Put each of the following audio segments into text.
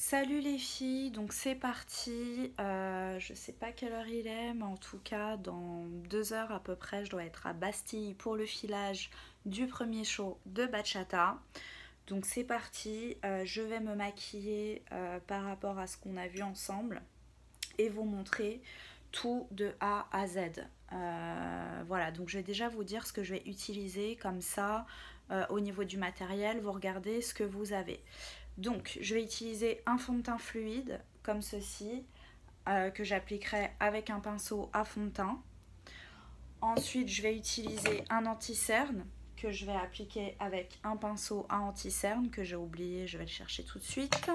Salut les filles, donc c'est parti. Je sais pas quelle heure il est, mais en tout cas, dans 2 heures à peu près, je dois être à Bastille pour le filage du premier show de Bachata. Donc c'est parti, je vais me maquiller par rapport à ce qu'on a vu ensemble et vous montrer tout de A à Z. Voilà, donc je vais déjà vous dire ce que je vais utiliser comme ça au niveau du matériel, vous regardez ce que vous avez. Donc, je vais utiliser un fond de teint fluide, comme ceci, que j'appliquerai avec un pinceau à fond de teint. Ensuite, je vais utiliser un anti-cerne, que je vais appliquer avec un pinceau à anti-cerne, que j'ai oublié, je vais le chercher tout de suite.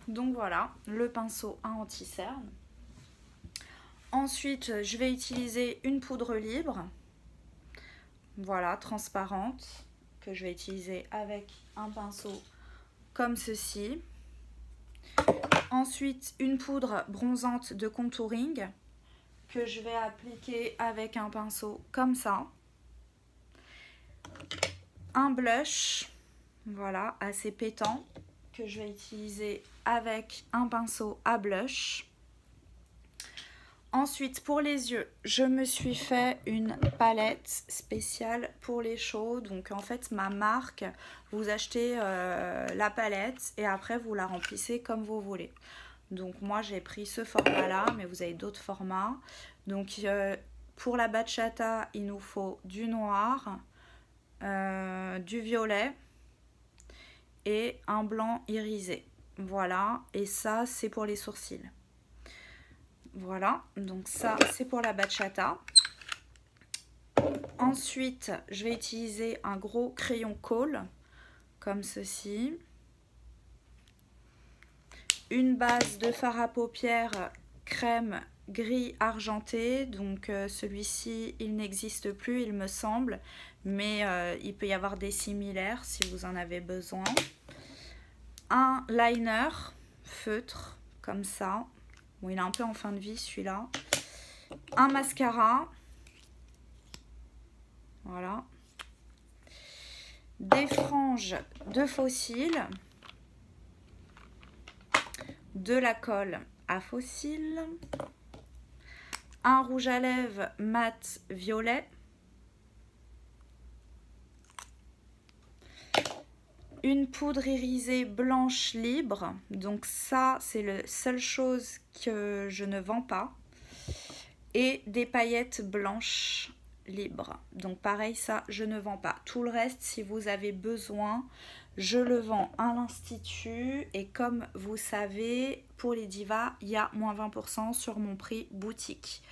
Donc voilà, le pinceau à anti-cerne. Ensuite, je vais utiliser une poudre libre, voilà, transparente, que je vais utiliser avec un pinceau comme ceci. Ensuite, une poudre bronzante de contouring que je vais appliquer avec un pinceau comme ça. Un blush, voilà, assez pétant, que je vais utiliser avec un pinceau à blush. Ensuite, pour les yeux, je me suis fait une palette spéciale pour les shows. Donc, en fait, ma marque, vous achetez la palette et après, vous la remplissez comme vous voulez. Donc, moi, j'ai pris ce format-là, mais vous avez d'autres formats. Donc, pour la bachata, il nous faut du noir, du violet et un blanc irisé. Voilà, et ça, c'est pour les sourcils. Voilà, donc ça c'est pour la bachata. Ensuite, je vais utiliser un gros crayon colle, comme ceci. Une base de fard à paupières crème gris argenté. Donc celui-ci, il n'existe plus, il me semble. Mais il peut y avoir des similaires si vous en avez besoin. Un liner feutre, comme ça. Bon, il est un peu en fin de vie celui-là. Un mascara. Voilà. Des franges de faux cils. De la colle à faux cils. Un rouge à lèvres mat violet. Une poudre irisée blanche libre. Donc ça, c'est la seule chose que je ne vends pas. Et des paillettes blanches libres. Donc pareil, ça, je ne vends pas. Tout le reste, si vous avez besoin, je le vends à l'Institut. Et comme vous savez, pour les divas, il y a moins 20% sur mon prix boutique.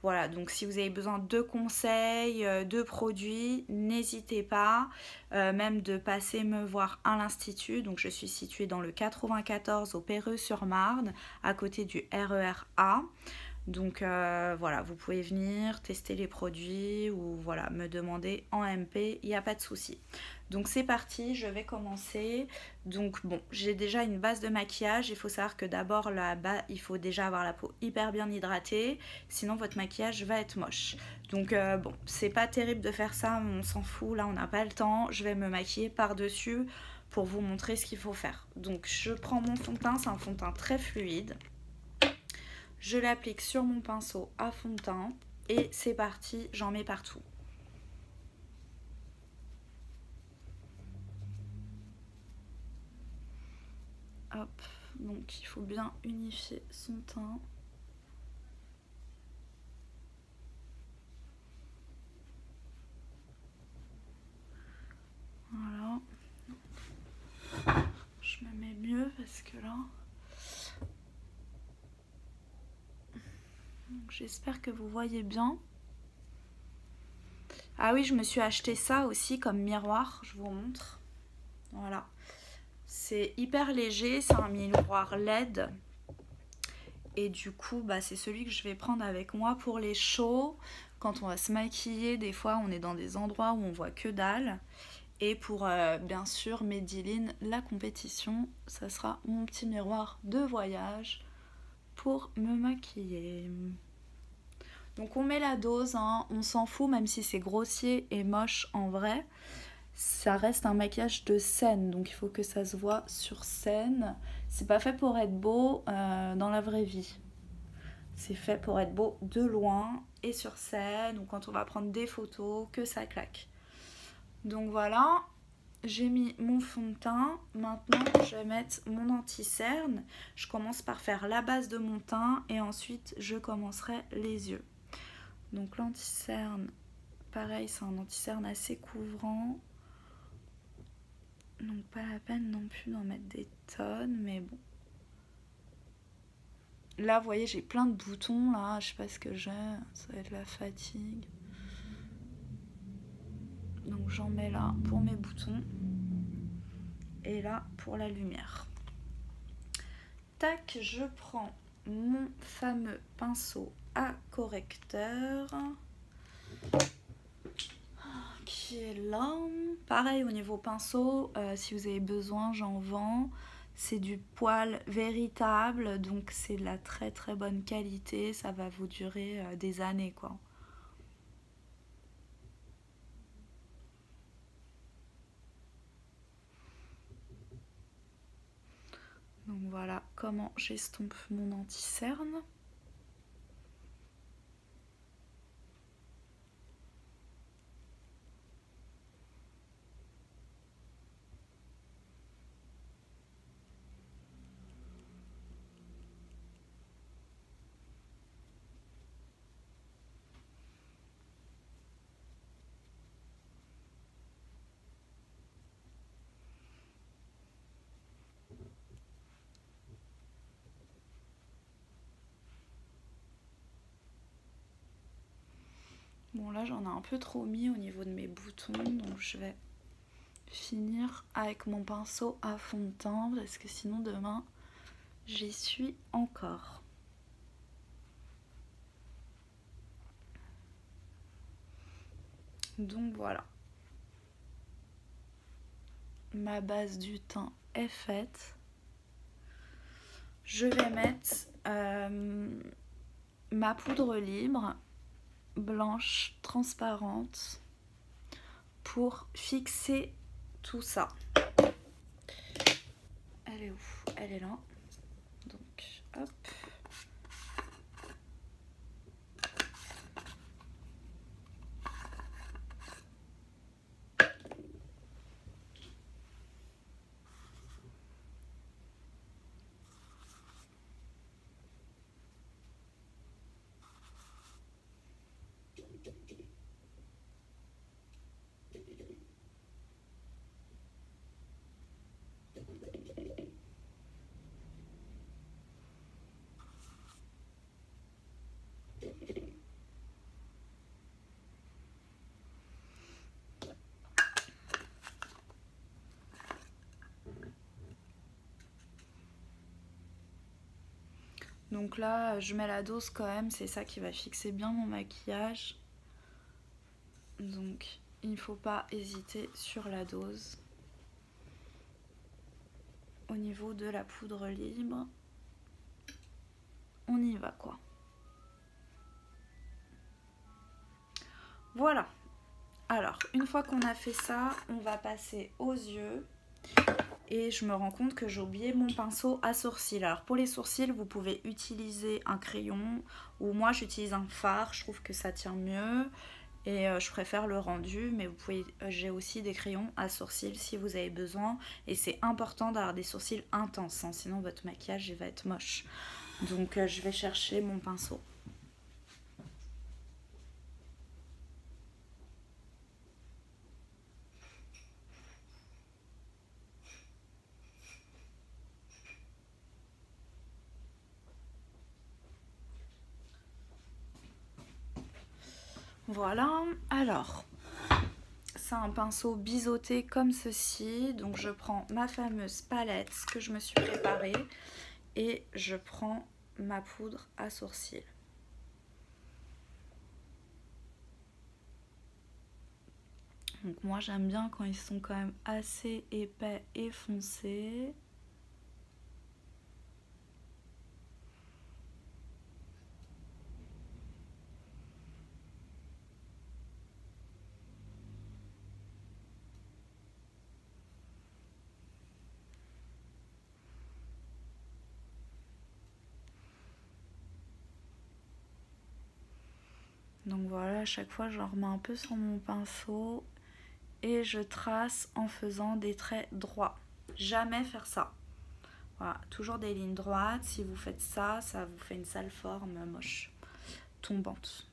Voilà, donc si vous avez besoin de conseils, de produits, n'hésitez pas, même de passer me voir à l'Institut. Donc je suis située dans le 94 au Perreux-sur-Marne, à côté du RER A. Donc voilà, vous pouvez venir tester les produits ou voilà, me demander en MP, il n'y a pas de souci. Donc c'est parti, je vais commencer. Donc bon, j'ai déjà une base de maquillage. Il faut savoir que d'abord là-bas, il faut déjà avoir la peau hyper bien hydratée. Sinon votre maquillage va être moche. Donc bon, c'est pas terrible de faire ça, on s'en fout. Là, on n'a pas le temps. Je vais me maquiller par-dessus pour vous montrer ce qu'il faut faire. Donc je prends mon fond de teint, c'est un fond de teint très fluide. Je l'applique sur mon pinceau à fond de teint. Et c'est parti, j'en mets partout. Hop, donc il faut bien unifier son teint. Voilà. Je me mets mieux parce que là... J'espère que vous voyez bien. Ah oui, je me suis acheté ça aussi comme miroir, je vous montre. Voilà. C'est hyper léger, c'est un miroir LED. Et du coup, bah, c'est celui que je vais prendre avec moi pour les shows. Quand on va se maquiller, des fois on est dans des endroits où on voit que dalle. Et pour bien sûr Maybelline, la compétition, ça sera mon petit miroir de voyage pour me maquiller. Donc on met la dose, hein, on s'en fout même si c'est grossier et moche en vrai. Ça reste un maquillage de scène, donc il faut que ça se voit sur scène. C'est pas fait pour être beau dans la vraie vie. C'est fait pour être beau de loin et sur scène, ou quand on va prendre des photos, que ça claque. Donc voilà, j'ai mis mon fond de teint. Maintenant, je vais mettre mon anti-cerne. Je commence par faire la base de mon teint et ensuite je commencerai les yeux. Donc l'anti-cerne, pareil, c'est un anti-cerne assez couvrant. Donc pas la peine non plus d'en mettre des tonnes, mais bon. Là, vous voyez, j'ai plein de boutons, là, je sais pas ce que j'ai, ça va être la fatigue. Donc j'en mets là pour mes boutons. Et là pour la lumière. Tac, je prends mon fameux pinceau à correcteur. Qui est là. Pareil au niveau pinceau, si vous avez besoin, j'en vends. C'est du poil véritable, donc c'est de la très très bonne qualité. Ça va vous durer des années, quoi. Donc voilà comment j'estompe mon anti-cerne. Bon là j'en ai un peu trop mis au niveau de mes boutons, donc je vais finir avec mon pinceau à fond de teint parce que sinon demain j'y suis encore. Donc voilà, ma base du teint est faite. Je vais mettre ma poudre libre blanche transparente pour fixer tout ça. Elle est où? Elle est là. Donc hop. Donc là, je mets la dose quand même, c'est ça qui va fixer bien mon maquillage. Donc, il ne faut pas hésiter sur la dose. Au niveau de la poudre libre, on y va quoi. Voilà. Alors, une fois qu'on a fait ça, on va passer aux yeux. Et je me rends compte que j'ai oublié mon pinceau à sourcils. Alors pour les sourcils, vous pouvez utiliser un crayon ou moi j'utilise un fard, je trouve que ça tient mieux et je préfère le rendu, mais vous pouvez, j'ai aussi des crayons à sourcils si vous avez besoin et c'est important d'avoir des sourcils intenses, hein, sinon votre maquillage va être moche. Donc je vais chercher mon pinceau. Voilà, alors c'est un pinceau biseauté comme ceci, donc je prends ma fameuse palette que je me suis préparée et je prends ma poudre à sourcils. Donc moi j'aime bien quand ils sont quand même assez épais et foncés. Donc voilà, à chaque fois je remets un peu sur mon pinceau et je trace en faisant des traits droits. Jamais faire ça. Voilà, toujours des lignes droites. Si vous faites ça, ça vous fait une sale forme moche, tombante.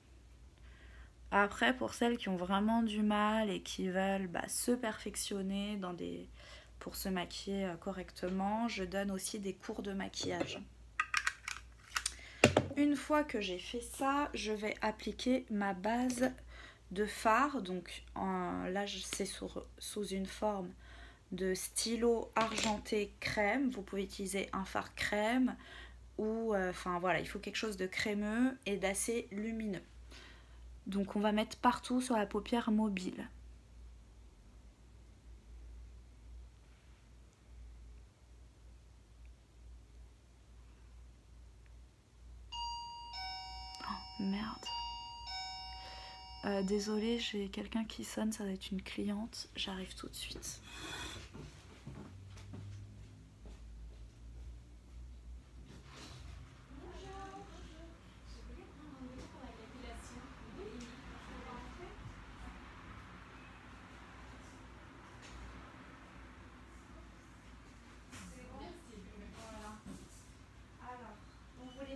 Après, pour celles qui ont vraiment du mal et qui veulent se perfectionner pour se maquiller correctement, je donne aussi des cours de maquillage. Une fois que j'ai fait ça, je vais appliquer ma base de fard. Donc là, c'est sous une forme de stylo argenté crème. Vous pouvez utiliser un fard crème ou voilà, il faut quelque chose de crémeux et d'assez lumineux. Donc on va mettre partout sur la paupière mobile. Oh merde. Désolée, j'ai quelqu'un qui sonne, ça va être une cliente. J'arrive tout de suite.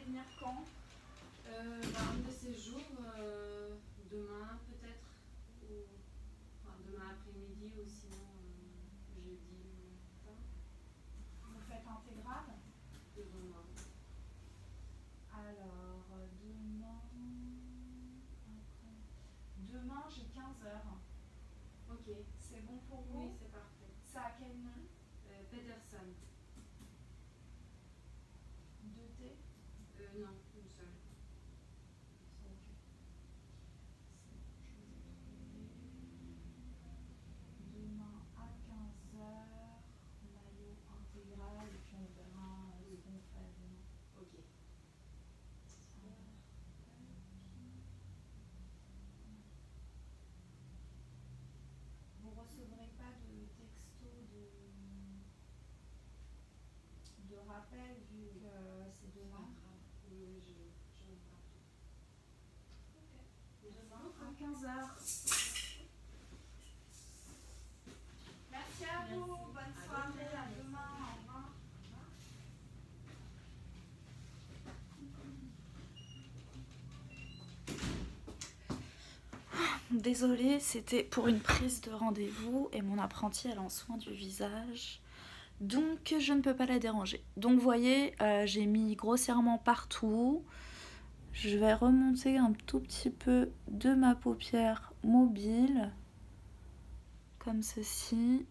Venir quand un de ces jours, demain peut-être, ou demain après-midi ou sinon jeudi matin. Vous faites intégrale? Demain. Alors, demain j'ai 15h. Ok. C'est bon pour vous? Oui, c'est parfait. Ça a quel nom? Peterson. 2T? Non, une seule. Ok. C'est bon, je vous ai trouvé. Demain à 15h, maillot intégral et puis on verra ce qu'on fait demain. Ok. Vous recevrez pas de texto de rappel vu que c'est demain. Oui, je vais me rappeler. Ok. Demain à 15h. Merci à vous. Bonne soirée. À demain. Au revoir. Désolée, c'était pour une prise de rendez-vous et mon apprentie elle a un soin du visage. Donc je ne peux pas la déranger. Donc vous voyez, j'ai mis grossièrement partout. Je vais remonter un tout petit peu de ma paupière mobile. Comme ceci.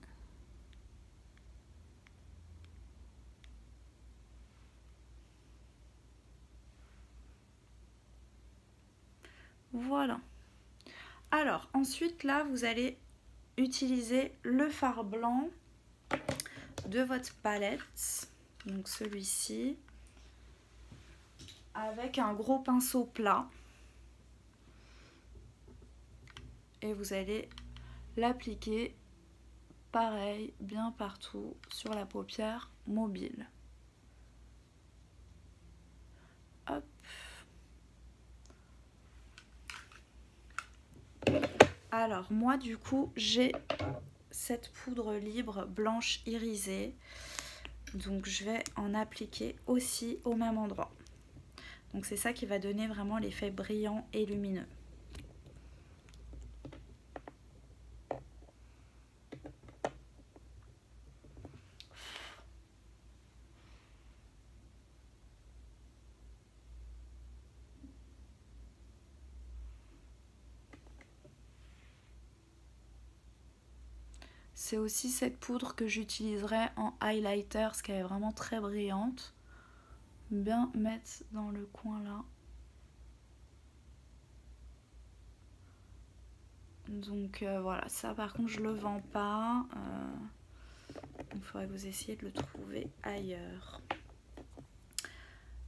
Voilà. Alors ensuite là vous allez utiliser le fard blanc de votre palette. Donc celui-ci. Avec un gros pinceau plat. Et vous allez l'appliquer pareil bien partout sur la paupière mobile. Hop. Alors moi du coup j'ai cette poudre libre blanche irisée. Donc je vais en appliquer aussi au même endroit. Donc c'est ça qui va donner vraiment l'effet brillant et lumineux. C'est aussi cette poudre que j'utiliserai en highlighter, parce qu'elle est vraiment très brillante. Bien mettre dans le coin là. Donc voilà, ça par contre je le vends pas. Il faudrait que vous essayiez de le trouver ailleurs.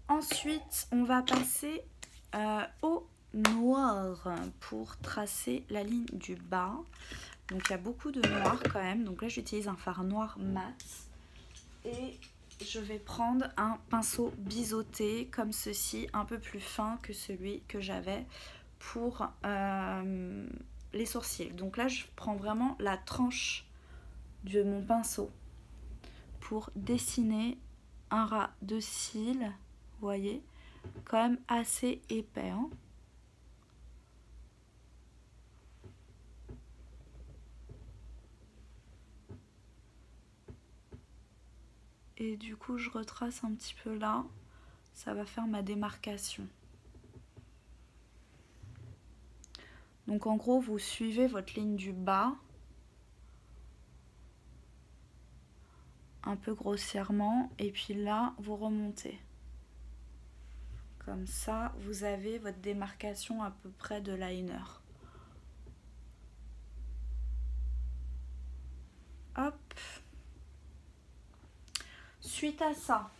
Ensuite, on va passer au noir pour tracer la ligne du bas. Donc il y a beaucoup de noir quand même. Donc là j'utilise un fard noir mat. Et je vais prendre un pinceau biseauté comme ceci, un peu plus fin que celui que j'avais pour les sourcils. Donc là je prends vraiment la tranche de mon pinceau pour dessiner un ras de cils, vous voyez, quand même assez épais, hein. Et du coup je retrace un petit peu là, ça va faire ma démarcation. Donc en gros vous suivez votre ligne du bas un peu grossièrement et puis là vous remontez. Comme ça vous avez votre démarcation à peu près de liner. Hop. Suite à ça,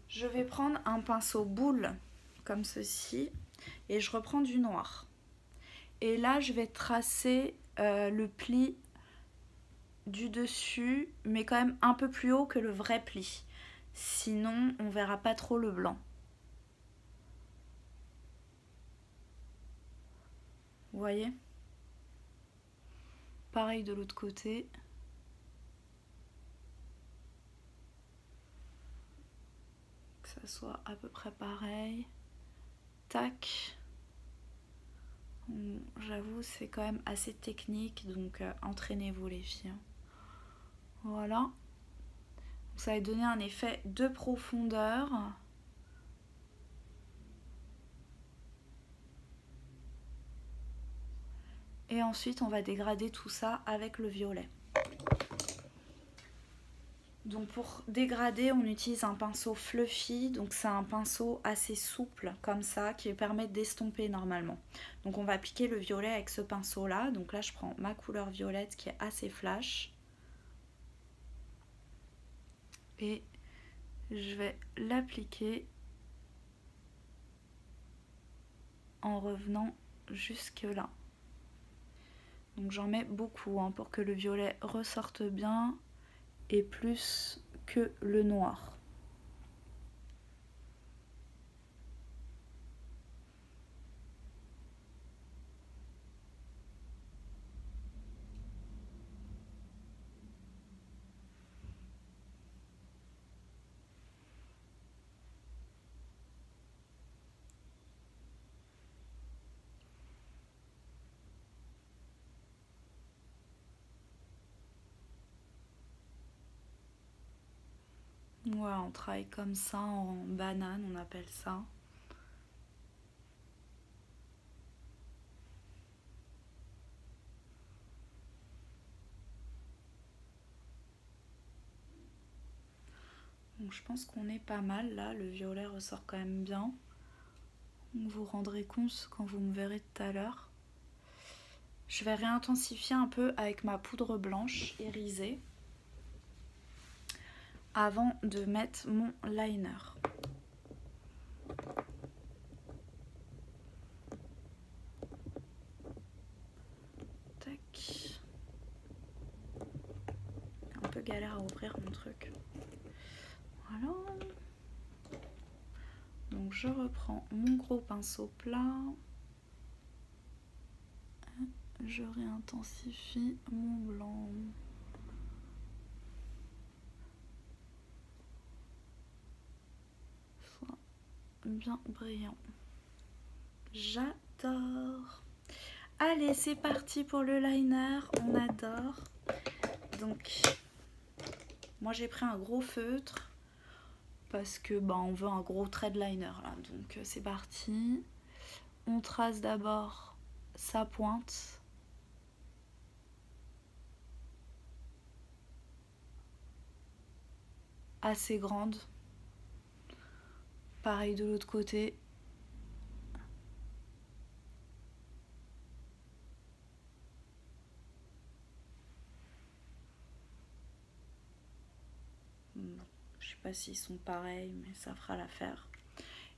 je vais prendre un pinceau boule comme ceci et je reprends du noir. Et là je vais tracer le pli du dessus, mais quand même un peu plus haut que le vrai pli. Sinon, on verra pas trop le blanc. Vous voyez? Pareil de l'autre côté. Que ça soit à peu près pareil. Tac. J'avoue, c'est quand même assez technique, donc entraînez-vous les filles. Voilà. Ça va donner un effet de profondeur. Et ensuite, on va dégrader tout ça avec le violet. Donc pour dégrader, on utilise un pinceau fluffy. Donc c'est un pinceau assez souple comme ça qui permet d'estomper normalement. Donc on va appliquer le violet avec ce pinceau là. Donc là, je prends ma couleur violette qui est assez flash. Et je vais l'appliquer en revenant jusque là. Donc j'en mets beaucoup hein, pour que le violet ressorte bien et plus que le noir. Voilà, on travaille comme ça en banane, on appelle ça. Donc je pense qu'on est pas mal là, le violet ressort quand même bien. Vous vous rendrez compte quand vous me verrez tout à l'heure. Je vais réintensifier un peu avec ma poudre blanche irisée avant de mettre mon liner. Tac. Un peu galère à ouvrir mon truc. Voilà. Donc je reprends mon gros pinceau plat. Je réintensifie mon blanc. Soit bien brillant. J'adore. Allez, c'est parti pour le liner. On adore. Donc, moi j'ai pris un gros feutre parce que on veut un gros trait de liner là. Donc c'est parti. On trace d'abord sa pointe. Assez grande. Pareil de l'autre côté. pas s'ils sont pareils, mais ça fera l'affaire.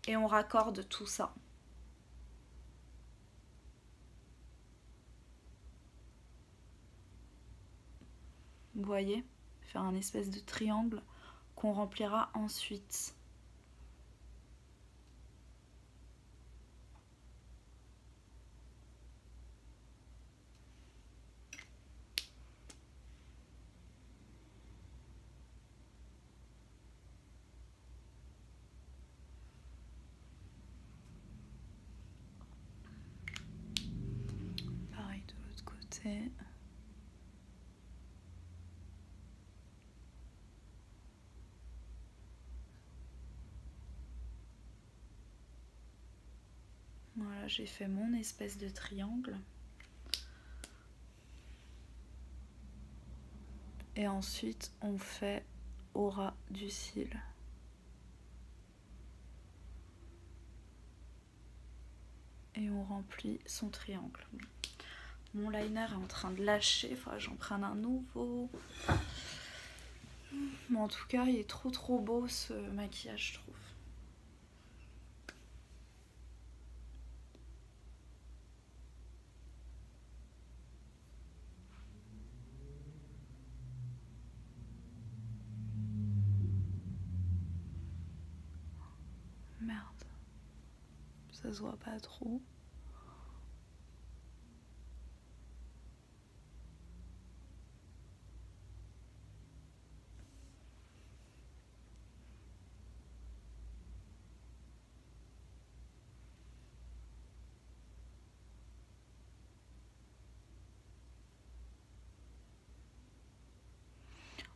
Et on raccorde tout ça. Vous voyez, faire un espèce de triangle qu'on remplira ensuite. Pareil de l'autre côté. Voilà, j'ai fait mon espèce de triangle. Et ensuite, on fait au ras du cil. Et on remplit son triangle. Mon liner est en train de lâcher, il faudra que j'en prenne un nouveau. Mais en tout cas, il est trop beau ce maquillage, je trouve. Merde. Ça se voit pas trop.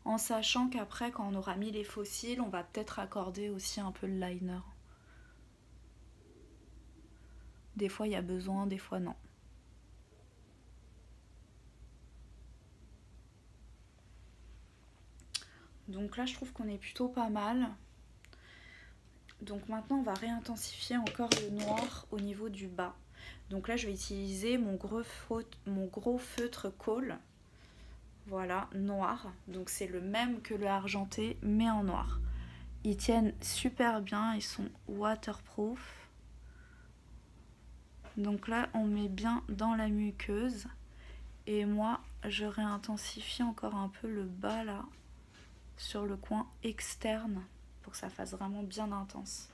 En sachant qu'après, quand on aura mis les faux cils, on va peut-être accorder aussi un peu le liner. Des fois, il y a besoin, des fois, non. Donc là, je trouve qu'on est plutôt pas mal. Donc maintenant, on va réintensifier encore le noir au niveau du bas. Donc là, je vais utiliser mon gros feutre Kohl. Voilà, noir. Donc c'est le même que le argenté, mais en noir. Ils tiennent super bien, ils sont waterproof. Donc là, on met bien dans la muqueuse. Et moi, je réintensifie encore un peu le bas là, sur le coin externe, pour que ça fasse vraiment bien intense.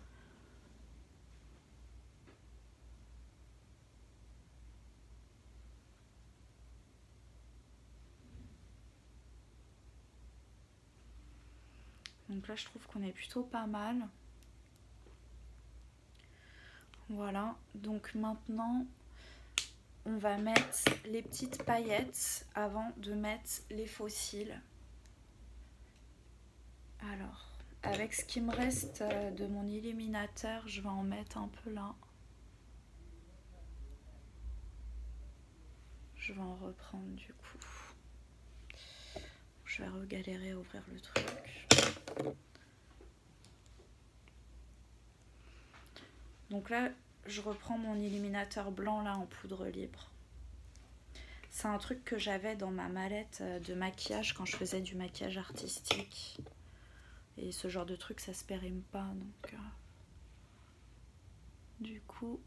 Donc là, je trouve qu'on est plutôt pas mal. Voilà, donc maintenant, on va mettre les petites paillettes avant de mettre les faux cils. Alors, avec ce qui me reste de mon illuminateur, je vais en mettre un peu là. Je vais en reprendre du coup. Je vais regalérer à ouvrir le truc. Donc là, je reprends mon illuminateur blanc là en poudre libre. C'est un truc que j'avais dans ma mallette de maquillage quand je faisais du maquillage artistique. Et ce genre de truc, ça se périme pas. Donc, du coup,